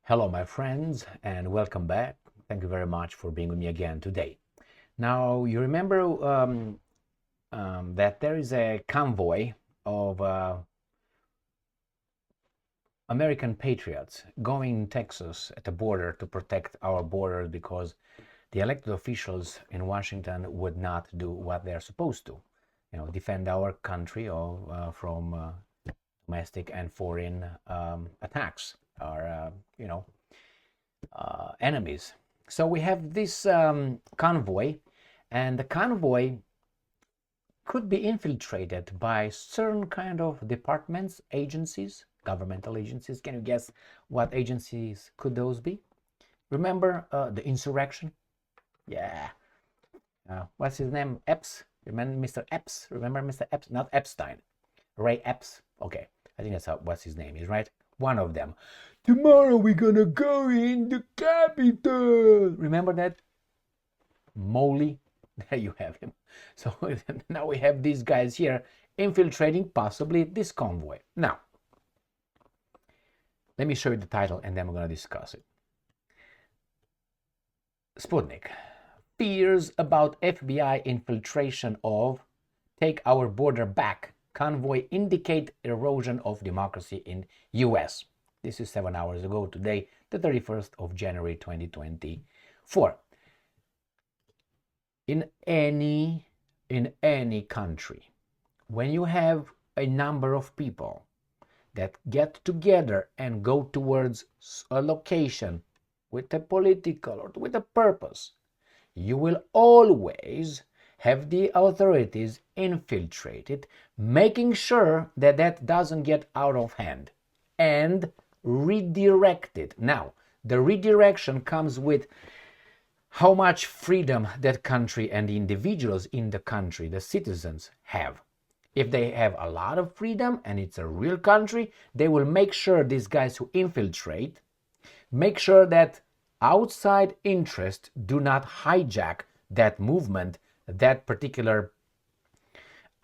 Hello, my friends, and welcome back. Thank you very much for being with me again today. Now, you remember that there is a convoy of American patriots going in Texas at the border to protect our borders because the elected officials in Washington would not do what they're supposed to, defend our country from domestic and foreign attacks or, enemies. So we have this convoy, and the convoy could be infiltrated by certain kind of departments, agencies, governmental agencies. Can you guess what agencies could those be? Remember the insurrection? Yeah. What's his name? Epps. Remember Mr. Epps? Remember Mr. Epps? Not Epstein. Ray Epps. Okay. I think that's what's his name is, right? One of them. Tomorrow we're gonna go in the Capitol. Remember that? Molly. There you have him. So now we have these guys here infiltrating possibly this convoy. Now, let me show you the title and then we're going to discuss it. Sputnik. Fears about FBI infiltration of Take Our Border Back convoy indicate erosion of democracy in US. This is 7 hours ago today, the 31st of January 2024. In any country, when you have a number of people that get together and go towards a location with a political or with a purpose, you will always have the authorities infiltrate it, making sure that that doesn't get out of hand and redirect it. Now, the redirection comes with how much freedom that country and the individuals in the country, the citizens, have. If they have a lot of freedom and it's a real country, they will make sure these guys who infiltrate, make sure that outside interests do not hijack that movement, that particular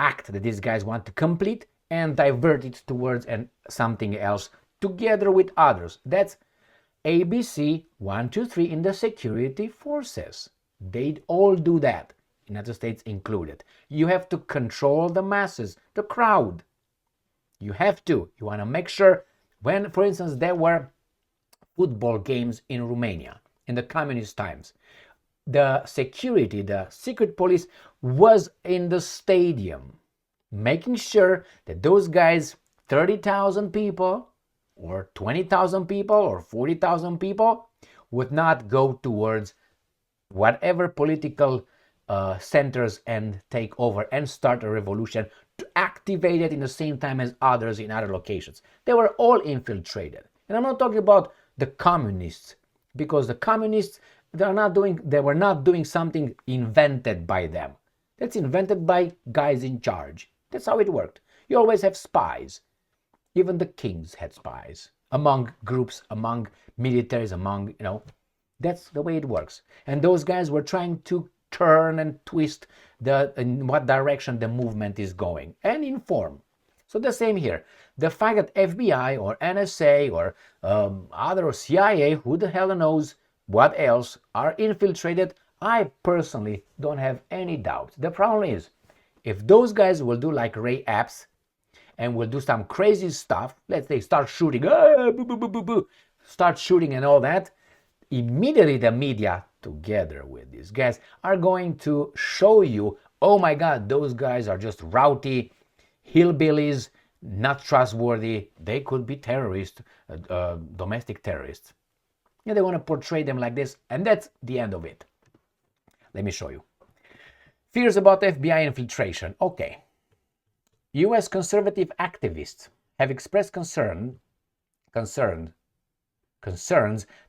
act that these guys want to complete and divert it towards something else together with others. That's ABC 1, 2, 3 in the security forces. They all do that, United States included. You have to control the masses, the crowd. You have to. You want to make sure when, for instance, there were football games in Romania in the communist times, the security, the secret police was in the stadium, making sure that those guys, 30,000 people, or 20,000 people or 40,000 people would not go towards whatever political centers and take over and start a revolution to activate it in the same time as others in other locations. They were all infiltrated. And I'm not talking about the communists, because the communists, they were not doing something invented by them. That's invented by guys in charge. That's how it worked. You always have spies. Even the kings had spies among groups, among militaries, that's the way it works. And those guys were trying to turn and twist in what direction the movement is going and inform. So the same here. The fact that FBI or NSA or other CIA, who the hell knows what else, are infiltrated, I personally don't have any doubt. The problem is, if those guys will do like Ray Epps, and will do some crazy stuff, let's say start shooting, start shooting and all that, immediately the media, together with these guys, are going to show you, oh my God, those guys are just rowdy, hillbillies, not trustworthy, they could be terrorists, domestic terrorists. And they want to portray them like this, and that's the end of it. Let me show you. Fears about FBI infiltration. Okay. U.S. conservative activists have expressed concerns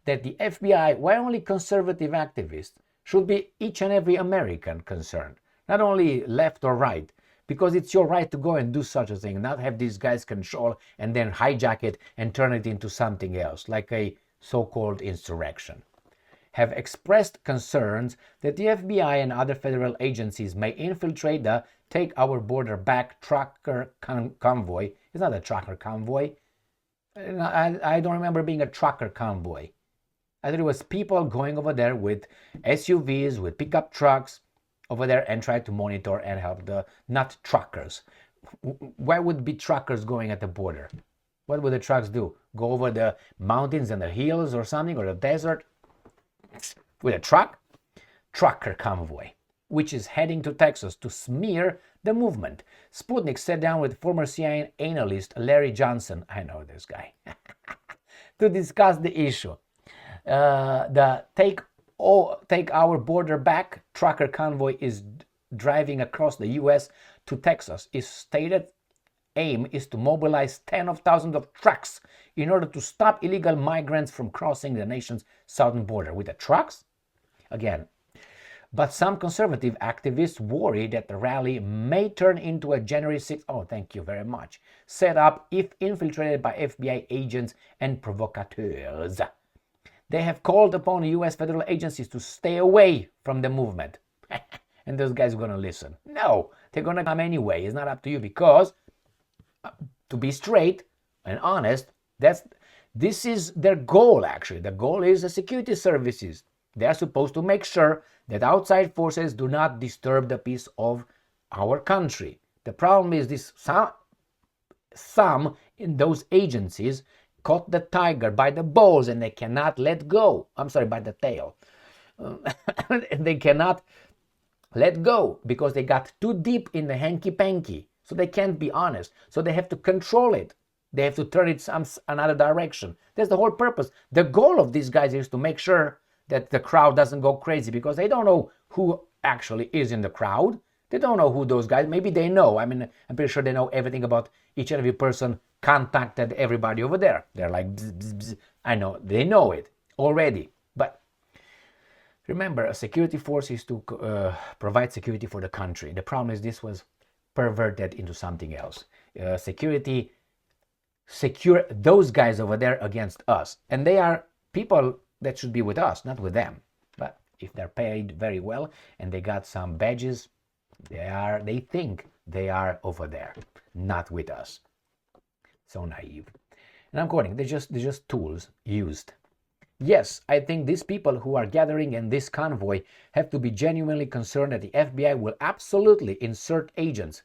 that the FBI, why only conservative activists, should be each and every American concerned, not only left or right, because it's your right to go and do such a thing, not have these guys control and then hijack it and turn it into something else, like a so-called insurrection. Have expressed concerns that the FBI and other federal agencies may infiltrate the Take Our Border Back trucker convoy. It's not a trucker convoy. I don't remember being a trucker convoy. I thought it was people going over there with SUVs, with pickup trucks over there and try to monitor and help the, not truckers. Why would be truckers going at the border? What would the trucks do? Go over the mountains and the hills or something, or the desert with a truck? Trucker convoy, which is heading to Texas to smear the movement. Sputnik sat down with former CIA analyst Larry Johnson, I know this guy, to discuss the issue. The take our border back trucker convoy is driving across the U.S. to Texas. Its stated aim is to mobilize tens of thousands of trucks in order to stop illegal migrants from crossing the nation's southern border. With the trucks? Again. But some conservative activists worry that the rally may turn into a January 6th, oh, thank you very much, set up if infiltrated by FBI agents and provocateurs. They have called upon U.S. federal agencies to stay away from the movement. And those guys are going to listen. No, they're going to come anyway. It's not up to you because, to be straight and honest, this is their goal, actually. The goal is the security services. They are supposed to make sure that outside forces do not disturb the peace of our country. The problem is this: some in those agencies caught the tiger by the balls and they cannot let go. I'm sorry, by the tail. They cannot let go because they got too deep in the hanky-panky. So they can't be honest. So they have to control it. They have to turn it another direction. That's the whole purpose. The goal of these guys is to make sure that the crowd doesn't go crazy because they don't know who actually is in the crowd. They don't know who those guys, maybe they know. I mean, I'm pretty sure they know everything about each and every person contacted everybody over there. They're like, bzz, bzz, bzz. I know, they know it already. But remember, a security force is to provide security for the country. The problem is this was perverted into something else. Secure those guys over there against us. And they are people that should be with us, not with them. But if they're paid very well and they got some badges, they think they are over there, not with us. So naive. And I'm quoting, they're just tools used. Yes, I think these people who are gathering in this convoy have to be genuinely concerned that the FBI will absolutely insert agents.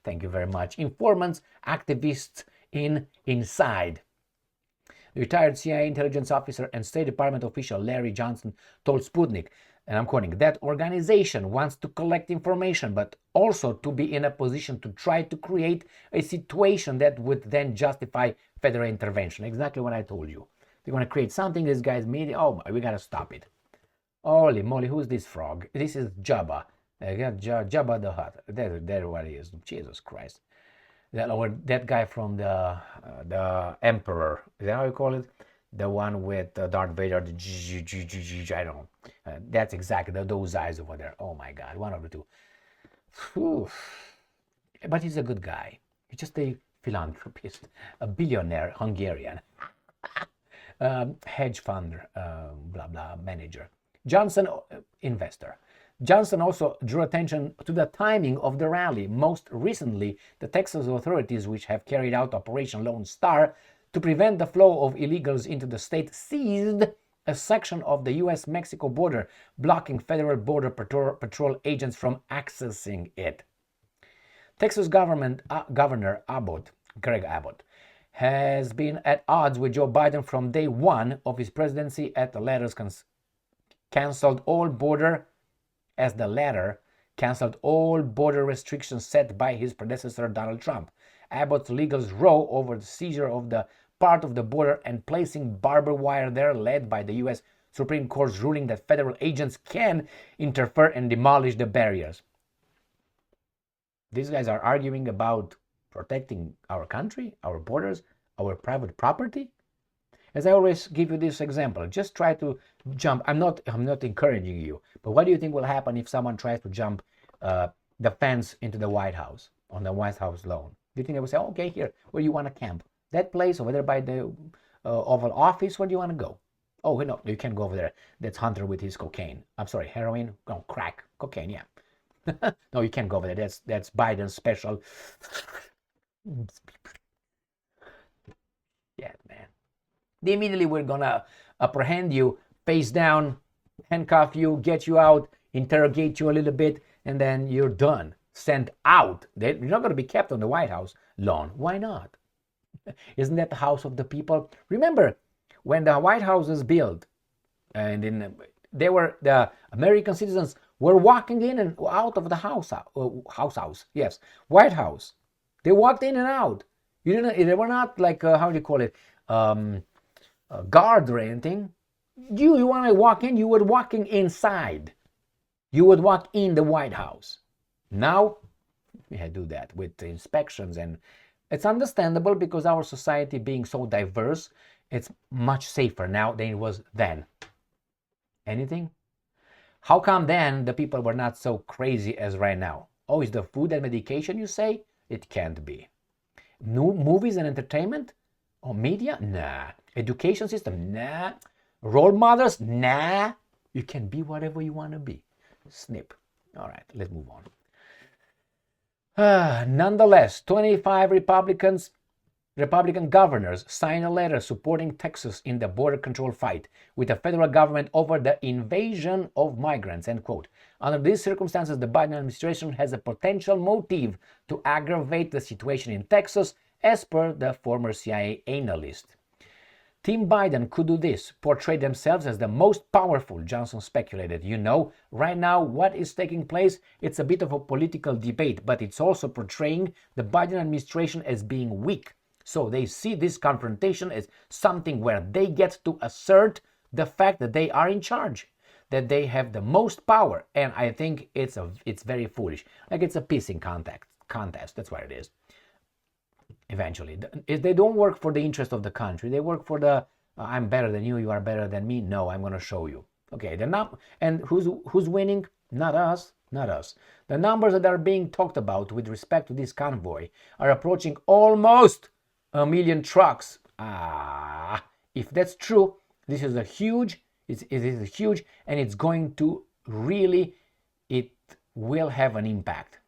Thank you very much. Informants, activists inside. The retired CIA intelligence officer and State Department official Larry Johnson told Sputnik, and I'm quoting, that organization wants to collect information, but also to be in a position to try to create a situation that would then justify federal intervention. Exactly what I told you. They're going to create something, this guy's media, oh, we got to stop it. Holy moly, who's this frog? This is Jabba. Jabba the Hutt. There what he is. Jesus Christ. That guy from the Emperor, is that how you call it? The one with Darth Vader, I don't know. That's exactly those eyes over there. Oh my God, one of the two. Whew. But he's a good guy. He's just a philanthropist, a billionaire Hungarian, hedge fund, blah, blah, manager. Johnson, investor. Johnson also drew attention to the timing of the rally. Most recently, the Texas authorities, which have carried out Operation Lone Star to prevent the flow of illegals into the state, seized a section of the U.S.-Mexico border, blocking federal border patrol agents from accessing it. Texas Governor Greg Abbott, has been at odds with Joe Biden from day one of his presidency, as the latter canceled all border restrictions set by his predecessor Donald Trump. Abbott's legals row over the seizure of the part of the border and placing barbed wire there, led by the U.S. Supreme Court's ruling that federal agents can interfere and demolish the barriers. These guys are arguing about protecting our country, our borders, our private property. As I always give you this example, just try to jump. I'm not encouraging you, but what do you think will happen if someone tries to jump the fence into the White House, on the White House lawn? Do you think they will say, oh, okay, here, where do you want to camp? That place over there by the Oval Office, where do you want to go? Oh, no, you can't go over there. That's Hunter with his cocaine. I'm sorry, heroin? No, crack. Cocaine, yeah. No, you can't go over there. That's Biden's special. Yeah, They immediately were gonna apprehend you, face down, handcuff you, get you out, interrogate you a little bit, and then you're done. Sent out. You're not gonna be kept on the White House lawn. Why not? Isn't that the house of the people? Remember, when the White House was built, and the American citizens were walking in and out of the house. Yes, White House. They walked in and out. They were not like how do you call it, a guard or anything. You want to walk in, you were walking inside. You would walk in the White House. Now we do that with the inspections, and it's understandable because our society being so diverse, it's much safer now than it was then. Anything? How come then the people were not so crazy as right now? Oh, is the food and medication, you say? It can't be. New movies and entertainment? Or media? Nah. Education system? Nah. Role models? Nah. You can be whatever you want to be. Snip. All right, let's move on. Nonetheless, 25 Republican governors signed a letter supporting Texas in the border control fight with the federal government over the invasion of migrants, end quote. Under these circumstances, the Biden administration has a potential motive to aggravate the situation in Texas, as per the former CIA analyst. Team Biden could do this, portray themselves as the most powerful, Johnson speculated. Right now what is taking place, it's a bit of a political debate, but it's also portraying the Biden administration as being weak. So they see this confrontation as something where they get to assert the fact that they are in charge, that they have the most power. And I think it's very foolish. Like it's a pissing contest. That's what it is. Eventually, they don't work for the interest of the country. They work for the I'm better than you, you are better than me. No, I'm going to show you. Okay, they're not. And who's winning? Not us. The numbers that are being talked about with respect to this convoy are approaching almost 1 million trucks. If that's true, this is a huge. It is huge, and it's going to really. It will have an impact.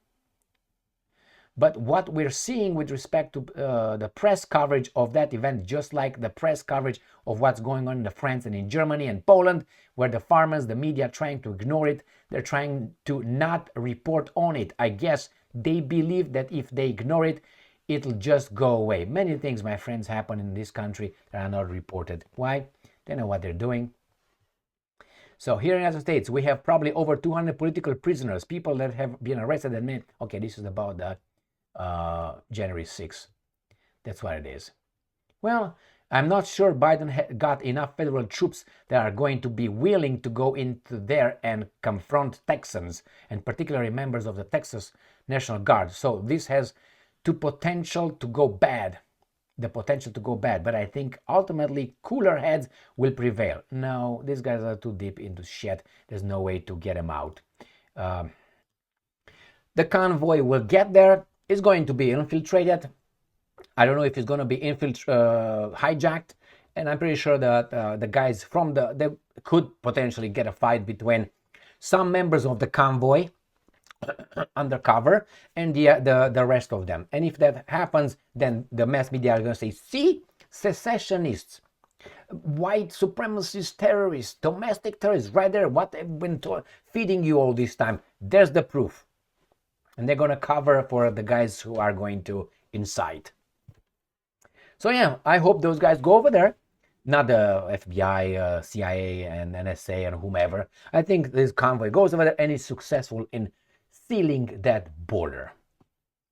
But what we're seeing with respect to the press coverage of that event, just like the press coverage of what's going on in France and in Germany and Poland, where the farmers, the media are trying to ignore it, they're trying to not report on it. I guess they believe that if they ignore it, it'll just go away. Many things, my friends, happen in this country that are not reported. Why? They know what they're doing. So here in the United States, we have probably over 200 political prisoners, people that have been arrested and okay, this is about the January 6th. That's what it is. Well, I'm not sure Biden got enough federal troops that are going to be willing to go into there and confront Texans, and particularly members of the Texas National Guard. So this has the potential to go bad. But I think ultimately cooler heads will prevail. No, these guys are too deep into shit. There's no way to get them out. The convoy will get there. It's going to be infiltrated. I don't know if it's going to be hijacked, and I'm pretty sure that the guys from they could potentially get a fight between some members of the convoy undercover and the rest of them. And if that happens, then the mass media are going to say, see, secessionists, white supremacist terrorists, domestic terrorists, right there, what they've been feeding you all this time. There's the proof. And they're going to cover for the guys who are going to incite. So yeah, I hope those guys go over there. Not the FBI, CIA, and NSA, and whomever. I think this convoy goes over there and is successful in sealing that border.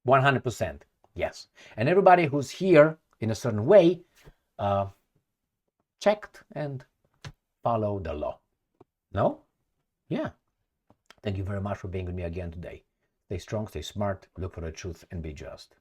100%, yes. And everybody who's here in a certain way, checked and follow the law. No? Yeah. Thank you very much for being with me again today. Stay strong, stay smart, look for the truth, and be just.